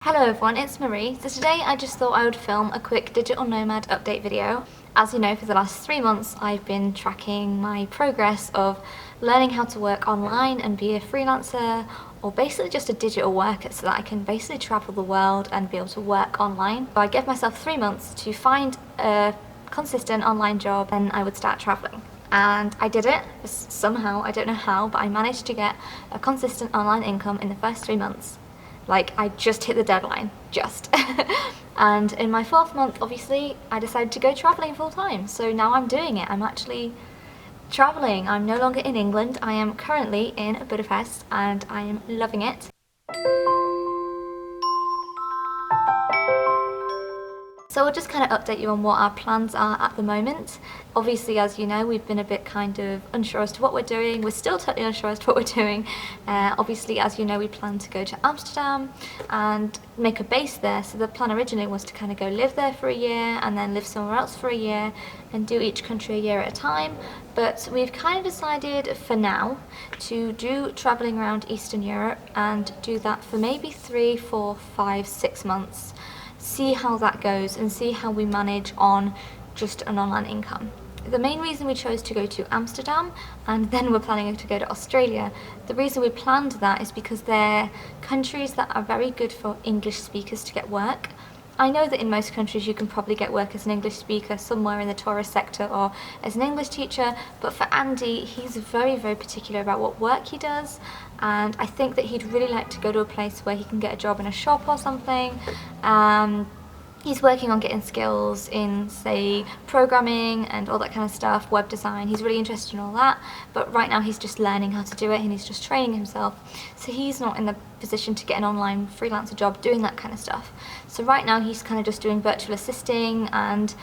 Hello everyone, it's Marie. So today I just thought I would film a quick digital nomad update video. As you know, for the last 3 months I've been tracking my progress of learning how to work online and be a freelancer, or basically just a digital worker, so that I can basically travel the world and be able to work online. So I gave myself 3 months to find a consistent online job and I would start traveling. And I did it somehow, I don't know how, but I managed to get a consistent online income in the first 3 months. Like, I just hit the deadline, just. And in my 4th month, obviously, I decided to go traveling full time. So now I'm doing it. I'm actually traveling. I'm no longer in England. I am currently in Budapest and I am loving it. So I'll just kind of update you on what our plans are at the moment. Obviously, as you know, we've been a bit kind of unsure as to what we're doing. We're still totally unsure as to what we're doing. Obviously, as you know, we plan to go to Amsterdam and make a base there. So the plan originally was to kind of go live there for a year and then live somewhere else for a year and do each country a year at a time. But we've kind of decided for now to do traveling around Eastern Europe and do that for maybe 3, 4, 5, 6 months. See how that goes and see how we manage on just an online income. The main reason we chose to go to Amsterdam and then we're planning to go to Australia, the reason we planned that is because they're countries that are very good for English speakers to get work. I know that in most countries you can probably get work as an English speaker somewhere in the tourist sector or as an English teacher, but for Andy, he's very, very particular about what work he does, and I think that he'd really like to go to a place where he can get a job in a shop or something. He's working on getting skills in, say, programming and all that kind of stuff, web design. He's really interested in all that, but right now he's just learning how to do it and he's just training himself. So he's not in the position to get an online freelancer job doing that kind of stuff. So right now he's kind of just doing virtual assisting, and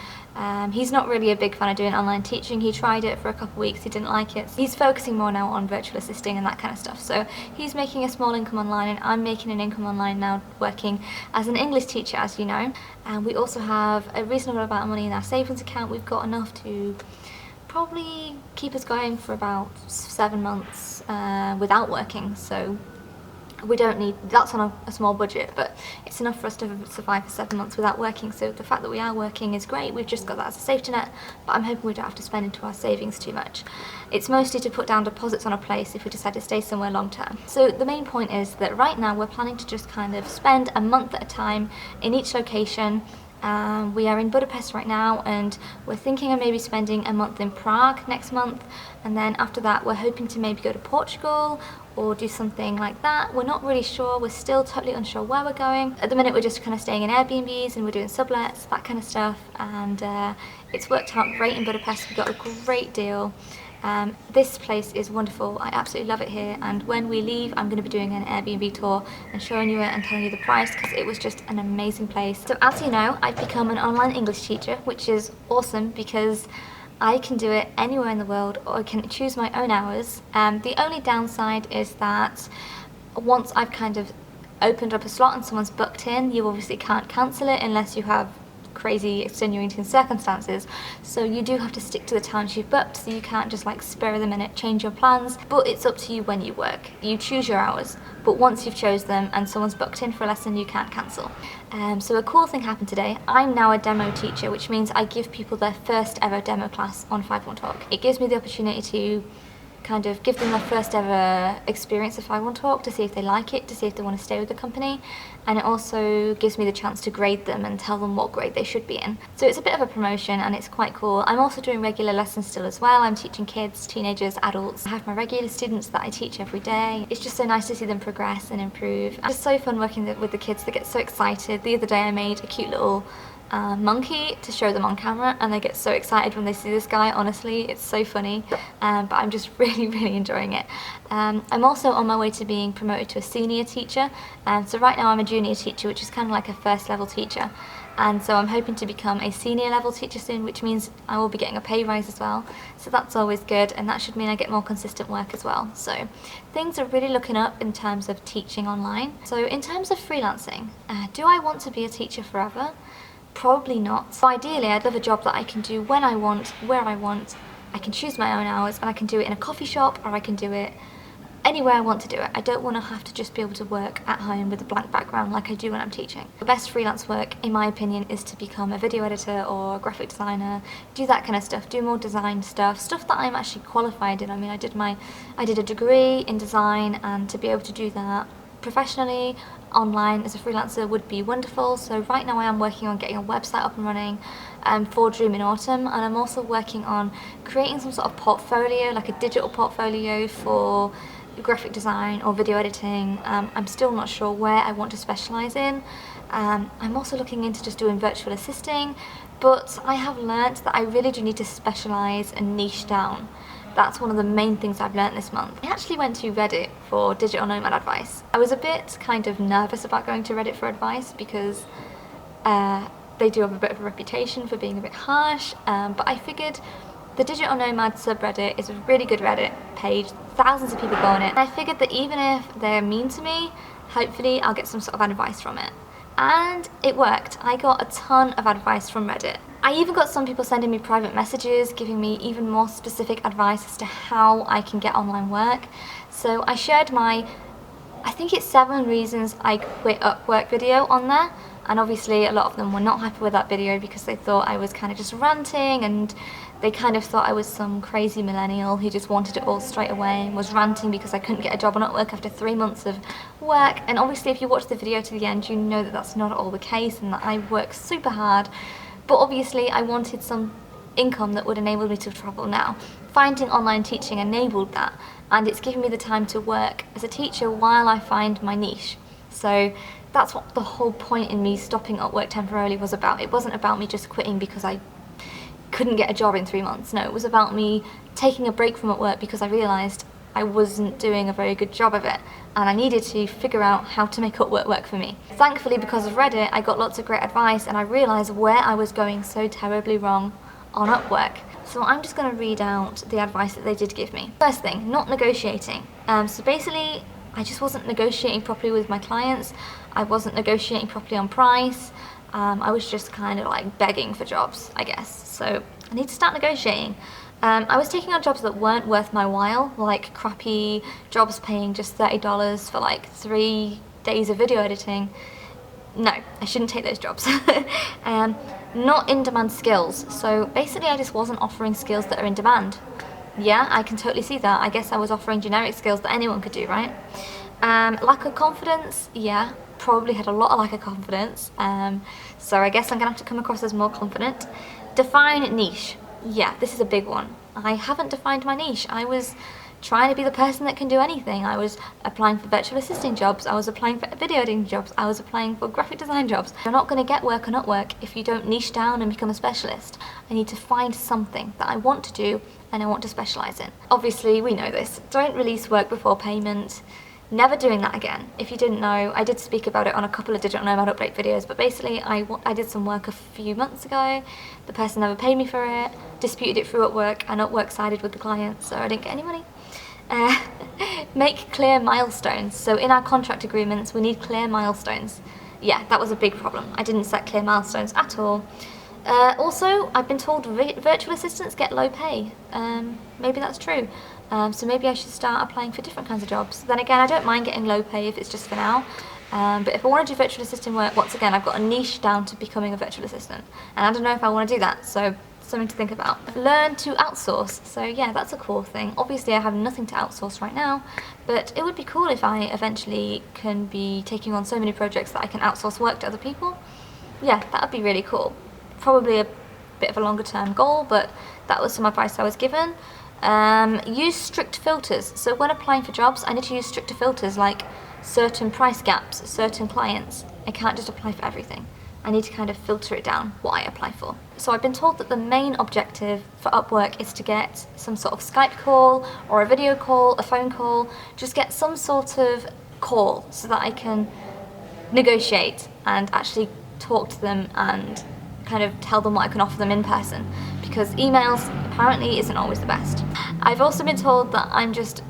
he's not really a big fan of doing online teaching. He tried it for a couple of weeks, he didn't like it. So he's focusing more now on virtual assisting and that kind of stuff. So he's making a small income online and I'm making an income online now working as an English teacher, as you know. And we also have a reasonable amount of money in our savings account. We've got enough to probably keep us going for about 7 months without working. So we don't need, that's on a small budget, but it's enough for us to survive for 7 months without working. So the fact that we are working is great. We've just got that as a safety net, but I'm hoping we don't have to spend into our savings too much. It's mostly to put down deposits on a place if we decide to stay somewhere long term. So the main point is that right now we're planning to just kind of spend a month at a time in each location. We are in Budapest right now and we're thinking of maybe spending a month in Prague next month, and then after that we're hoping to maybe go to Portugal or do something like that. We're not really sure, we're still totally unsure where we're going. At the minute we're just kind of staying in Airbnbs and we're doing sublets, that kind of stuff, and it's worked out great in Budapest. We got a great deal. This place is wonderful, I absolutely love it here, and when we leave I'm going to be doing an Airbnb tour and showing you it and telling you the price, because it was just an amazing place. So as you know, I've become an online English teacher, which is awesome because I can do it anywhere in the world, or I can choose my own hours. The only downside is that once I've kind of opened up a slot and someone's booked in, you obviously can't cancel it unless you have crazy extenuating circumstances, so you do have to stick to the times you've booked, so you can't just like spur of the minute change your plans. But it's up to you when you work, you choose your hours, but once you've chose them and someone's booked in for a lesson, you can't cancel. So a cool thing happened today. I'm now a demo teacher, which means I give people their first ever demo class on 51Talk. It gives me the opportunity to kind of give them their first ever experience of 51Talk, to see if they like it, to see if they want to stay with the company, and it also gives me the chance to grade them and tell them what grade they should be in. So it's a bit of a promotion and it's quite cool. I'm also doing regular lessons still as well. I'm teaching kids, teenagers, adults. I have my regular students that I teach every day. It's just so nice to see them progress and improve. It's so fun working with the kids. They get so excited. The other day I made a cute little monkey to show them on camera, and they get so excited when they see this guy. Honestly, it's so funny, but I'm just really enjoying it. I'm also on my way to being promoted to a senior teacher, so right now I'm a junior teacher, which is kind of like a first level teacher, and so I'm hoping to become a senior level teacher soon, which means I will be getting a pay rise as well, so that's always good, and that should mean I get more consistent work as well. So things are really looking up in terms of teaching online. So in terms of freelancing, do I want to be a teacher forever? Probably not. So ideally I'd love a job that I can do when I want, where I want. I can choose my own hours, and I can do it in a coffee shop or I can do it anywhere I want to do it. I don't want to have to just be able to work at home with a blank background like I do when I'm teaching. The best freelance work, in my opinion, is to become a video editor or a graphic designer, do that kind of stuff, do more design stuff that I'm actually qualified in. I mean, I did a degree in design, and to be able to do that professionally online as a freelancer would be wonderful. So right now I am working on getting a website up and running for Dream in Autumn, and I'm also working on creating some sort of portfolio, like a digital portfolio for graphic design or video editing. I'm still not sure where I want to specialise in. I'm also looking into just doing virtual assisting, but I have learnt that I really do need to specialise and niche down. That's one of the main things I've learnt this month. I actually went to Reddit for digital nomad advice. I was a bit kind of nervous about going to Reddit for advice because they do have a bit of a reputation for being a bit harsh, but I figured the digital nomad subreddit is a really good Reddit page, thousands of people go on it. And I figured that even if they're mean to me, hopefully I'll get some sort of advice from it. And it worked. I got a ton of advice from Reddit. I even got some people sending me private messages, giving me even more specific advice as to how I can get online work. So I shared my, I think it's 7 reasons I quit Upwork video on there. And obviously a lot of them were not happy with that video because they thought I was kind of just ranting, and they kind of thought I was some crazy millennial who just wanted it all straight away and was ranting because I couldn't get a job on Upwork after 3 months of work. And obviously if you watch the video to the end, you know that that's not at all the case and that I work super hard. But obviously I wanted some income that would enable me to travel now. Finding online teaching enabled that, and it's given me the time to work as a teacher while I find my niche. So that's what the whole point in me stopping Upwork temporarily was about. It wasn't about me just quitting because I couldn't get a job in 3 months. No, it was about me taking a break from Upwork because I realised I wasn't doing a very good job of it, and I needed to figure out how to make Upwork work for me. Thankfully, because of Reddit, I got lots of great advice, and I realised where I was going so terribly wrong on Upwork. So I'm just going to read out the advice that they did give me. First thing, not negotiating. So basically, I just wasn't negotiating properly with my clients. I wasn't negotiating properly on price. I was just kind of like begging for jobs, I guess. So I need to start negotiating. I was taking on jobs that weren't worth my while, like crappy jobs paying just $30 for like 3 days of video editing. No, I shouldn't take those jobs. Not in-demand skills. So basically I just wasn't offering skills that are in demand. Yeah, I can totally see that. I guess I was offering generic skills that anyone could do, right? Lack of confidence, yeah, probably had a lot of lack of confidence. So I guess I'm gonna have to come across as more confident. Define niche. Yeah, this is a big one. I haven't defined my niche. I was trying to be the person that can do anything. I was applying for virtual assisting jobs, I was applying for video editing jobs, I was applying for graphic design jobs. You're not going to get work on Upwork if you don't niche down and become a specialist. I need to find something that I want to do and I want to specialise in. Obviously, we know this. Don't release work before payment. Never doing that again. If you didn't know, I did speak about it on a couple of Digital Nomad update videos, but basically I did some work a few months ago. The person never paid me for it, disputed it through Upwork, and Upwork sided with the client, so I didn't get any money. Make clear milestones. So in our contract agreements, we need clear milestones. Yeah, that was a big problem. I didn't set clear milestones at all. Also, I've been told virtual assistants get low pay. Maybe that's true. So maybe I should start applying for different kinds of jobs. Then again, I don't mind getting low pay if it's just for now. But if I want to do virtual assistant work, once again, I've got a niche down to becoming a virtual assistant. And I don't know if I want to do that, so something to think about. Learn to outsource. So yeah, that's a cool thing. Obviously, I have nothing to outsource right now, but it would be cool if I eventually can be taking on so many projects that I can outsource work to other people. Yeah, that would be really cool. Probably a bit of a longer term goal, but that was some advice I was given. Use strict filters. So when applying for jobs, I need to use stricter filters like certain price gaps, certain clients. I can't just apply for everything. I need to kind of filter it down what I apply for. So I've been told that the main objective for Upwork is to get some sort of Skype call or a video call, a phone call, just get some sort of call so that I can negotiate and actually talk to them and kind of tell them what I can offer them in person, because emails apparently isn't always the best. I've also been told that I'm just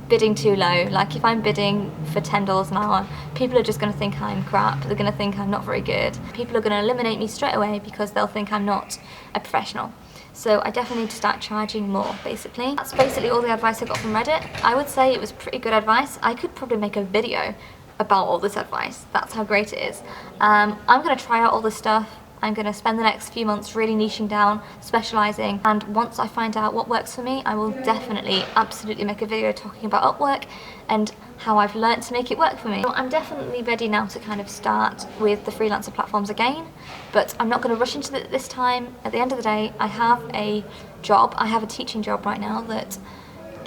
bidding too low. Like if I'm bidding for $10 an hour, people are just going to think I'm crap. They're going to think I'm not very good. People are going to eliminate me straight away because they'll think I'm not a professional. So I definitely need to start charging more, basically. That's basically all the advice I got from Reddit. I would say it was pretty good advice. I could probably make a video about all this advice. That's how great it is. I'm going to try out all this stuff. I'm going to spend the next few months really niching down, specialising, and once I find out what works for me, I will definitely, absolutely make a video talking about Upwork and how I've learnt to make it work for me. So I'm definitely ready now to kind of start with the freelancer platforms again, but I'm not going to rush into it this time. At the end of the day, I have a job, I have a teaching job right now that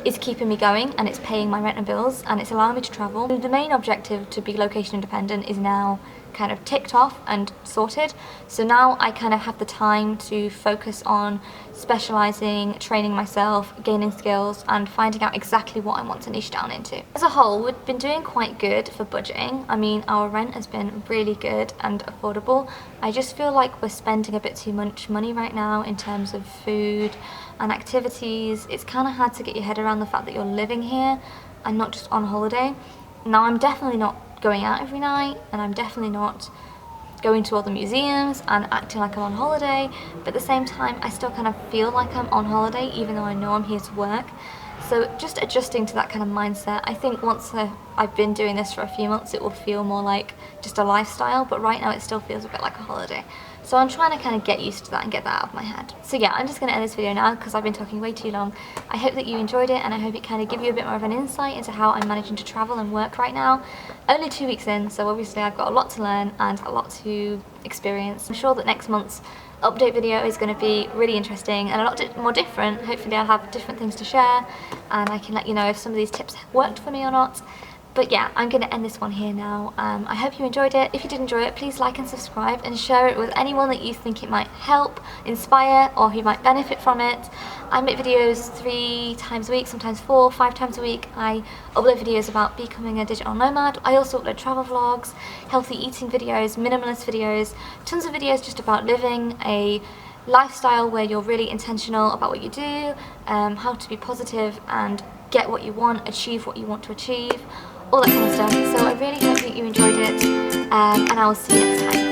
is keeping me going and it's paying my rent and bills and it's allowing me to travel. The main objective to be location independent is now kind of ticked off and sorted, so now I kind of have the time to focus on specialising, training myself, gaining skills and finding out exactly what I want to niche down into. As a whole, we've been doing quite good for budgeting. I mean, our rent has been really good and affordable. I just feel like we're spending a bit too much money right now in terms of food and activities. It's kind of hard to get your head around the fact that you're living here and not just on holiday. Now, I'm definitely not going out every night and I'm definitely not going to all the museums and acting like I'm on holiday, but at the same time I still kind of feel like I'm on holiday even though I know I'm here to work. So just adjusting to that kind of mindset. I think once I've been doing this for a few months it will feel more like just a lifestyle, but right now it still feels a bit like a holiday. So I'm trying to kind of get used to that and get that out of my head. So yeah, I'm just going to end this video now because I've been talking way too long. I hope that you enjoyed it and I hope it kind of give you a bit more of an insight into how I'm managing to travel and work right now. Only 2 weeks in, so obviously I've got a lot to learn and a lot to experience. I'm sure that next month's update video is going to be really interesting and a lot more different. Hopefully I'll have different things to share and I can let you know if some of these tips worked for me or not. But yeah, I'm going to end this one here now. I hope you enjoyed it. If you did enjoy it, please like and subscribe and share it with anyone that you think it might help, inspire, or who might benefit from it. I make videos 3 times a week, sometimes 4, 5 times a week. I upload videos about becoming a digital nomad. I also upload travel vlogs, healthy eating videos, minimalist videos, tons of videos just about living a lifestyle where you're really intentional about what you do, how to be positive and get what you want, achieve what you want to achieve, all that kind of stuff. So I really hope that you enjoyed it and I will see you next time.